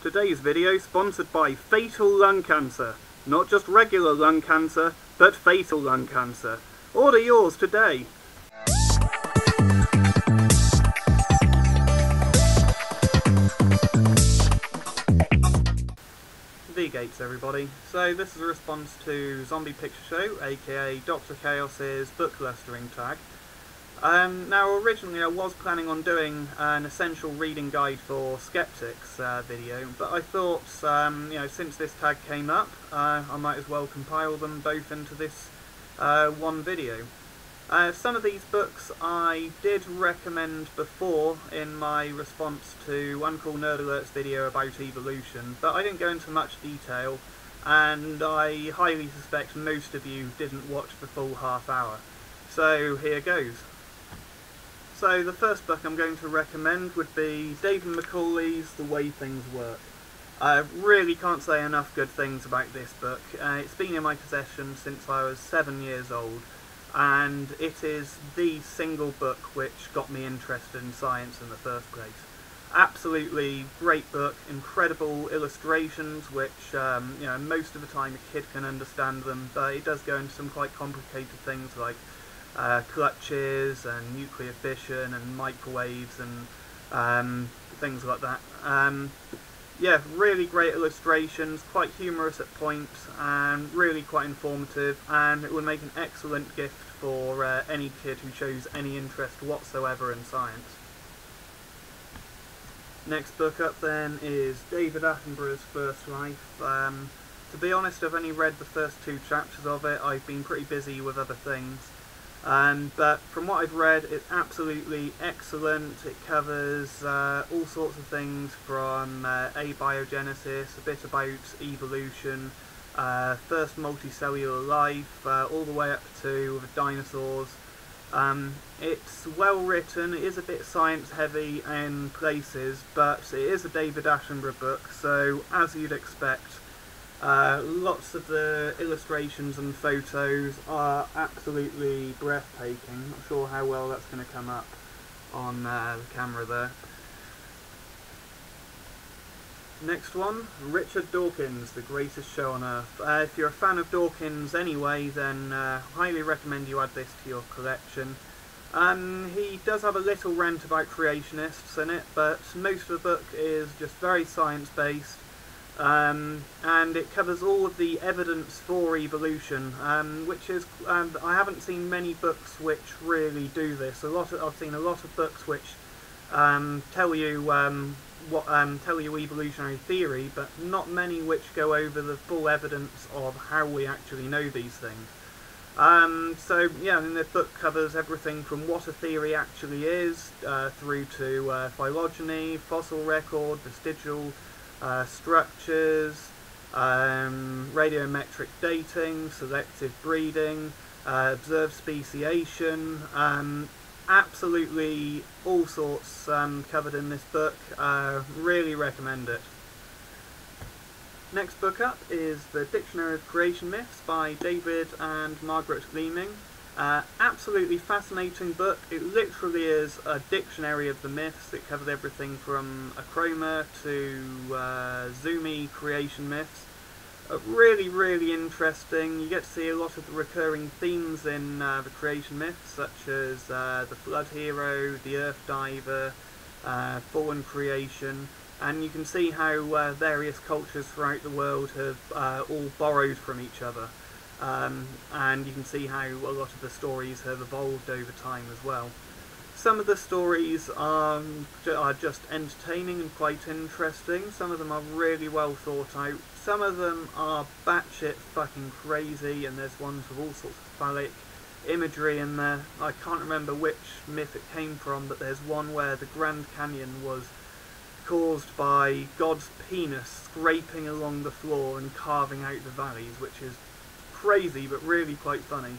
Today's video sponsored by fatal lung cancer. Not just regular lung cancer, but fatal lung cancer. Order yours today. V-Gates everybody. So this is a response to Zombie Picture Show, aka Dr. Chaos's book lustering tag. Now originally I was planning on doing an essential reading guide for skeptics video, but I thought, since this tag came up, I might as well compile them both into this one video. Some of these books I did recommend before in my response to uncoolnerdalert's video about evolution, but I didn't go into much detail, and I highly suspect most of you didn't watch the full half hour. So here goes. So the first book I'm going to recommend would be David Macaulay's The Way Things Work. I really can't say enough good things about this book. It's been in my possession since I was 7 years old, and it is the single book which got me interested in science in the first place. Absolutely great book, incredible illustrations which, most of the time a kid can understand them, but it does go into some quite complicated things like clutches and nuclear fission and microwaves and things like that. Yeah, really great illustrations, quite humorous at points, and really quite informative, and it would make an excellent gift for any kid who shows any interest whatsoever in science. Next book up then is David Attenborough's First Life. To be honest, I've only read the first 2 chapters of it. I've been pretty busy with other things. But from what I've read, it's absolutely excellent. It covers all sorts of things from abiogenesis, a bit about evolution, first multicellular life, all the way up to the dinosaurs. It's well written, it is a bit science heavy in places, but it is a David Attenborough book, so as you'd expect, lots of the illustrations and photos are absolutely breathtaking. Not sure how well that's going to come up on the camera there. Next one, Richard Dawkins, The Greatest Show on Earth. If you're a fan of Dawkins anyway, then highly recommend you add this to your collection. He does have a little rant about creationists in it, but most of the book is just very science-based. And it covers all of the evidence for evolution, which is, I haven't seen many books which really do this. I've seen a lot of books which tell you evolutionary theory, but not many which go over the full evidence of how we actually know these things. So yeah, the book covers everything from what a theory actually is, through to phylogeny, fossil record, vestigial structures, radiometric dating, selective breeding, observed speciation, absolutely all sorts covered in this book. Really recommend it. Next book up is The Dictionary of Creation Myths by David and Margaret Leeming. Absolutely fascinating book. It literally is a dictionary of the myths. It covers everything from acroma to zoomy creation myths. Really, really interesting. You get to see a lot of the recurring themes in the creation myths, such as the flood hero, the earth diver, fallen creation, and you can see how various cultures throughout the world have all borrowed from each other. And you can see how a lot of the stories have evolved over time as well. Some of the stories are just entertaining and quite interesting. Some of them are really well thought out. Some of them are batshit fucking crazy, and there's ones with all sorts of phallic imagery in there. I can't remember which myth it came from, but there's one where the Grand Canyon was caused by God's penis scraping along the floor and carving out the valleys, which is crazy but really quite funny.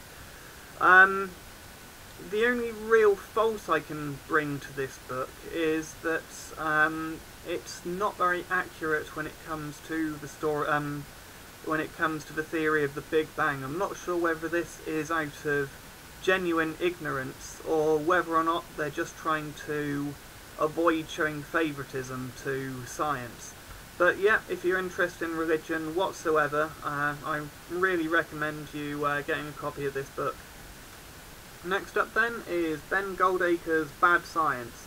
The only real fault I can bring to this book is that it's not very accurate when it comes to the story, when it comes to the theory of the Big Bang. I'm not sure whether this is out of genuine ignorance or whether or not they're just trying to avoid showing favouritism to science. But yeah, if you're interested in religion whatsoever, I really recommend you getting a copy of this book. Next up then is Ben Goldacre's Bad Science.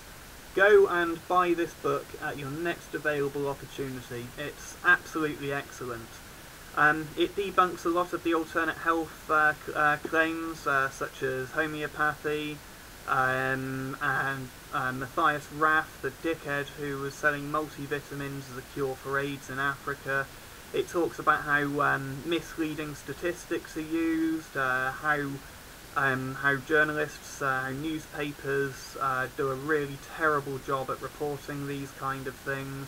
Go and buy this book at your next available opportunity. It's absolutely excellent. It debunks a lot of the alternate health claims, such as homeopathy, and Matthias Raff, the dickhead who was selling multivitamins as a cure for AIDS in Africa. It talks about how misleading statistics are used, how journalists, newspapers do a really terrible job at reporting these kind of things.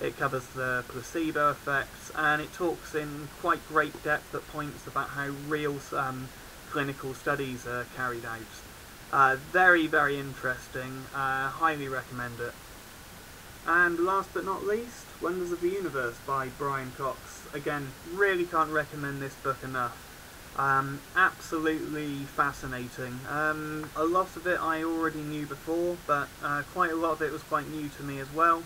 It covers the placebo effects, and it talks in quite great depth at points about how real clinical studies are carried out. Very, very interesting. Highly recommend it. And last but not least, Wonders of the Universe by Brian Cox. Again, really can't recommend this book enough. Absolutely fascinating. A lot of it I already knew before, but quite a lot of it was quite new to me as well.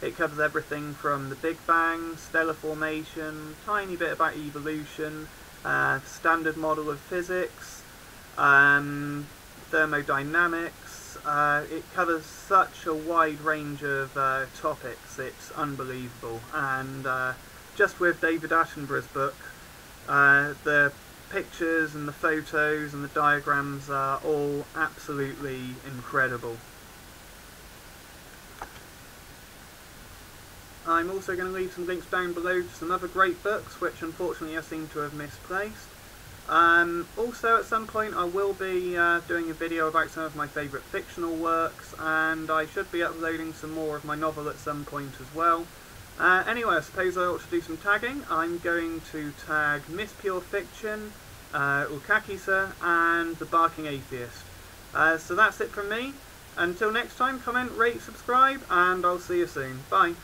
It covers everything from the Big Bang, stellar formation, tiny bit about evolution, standard model of physics, thermodynamics. It covers such a wide range of topics, it's unbelievable. And just with David Attenborough's book, the pictures and the photos and the diagrams are all absolutely incredible. I'm also going to leave some links down below to some other great books which unfortunately I seem to have misplaced. Also at some point I will be doing a video about some of my favourite fictional works, and I should be uploading some more of my novel at some point as well. Anyway, I suppose I ought to do some tagging. I'm going to tag Miss Pure Fiction, Ulkakisa, and The Barking Atheist. So that's it from me. Until next time, comment, rate, subscribe, and I'll see you soon. Bye.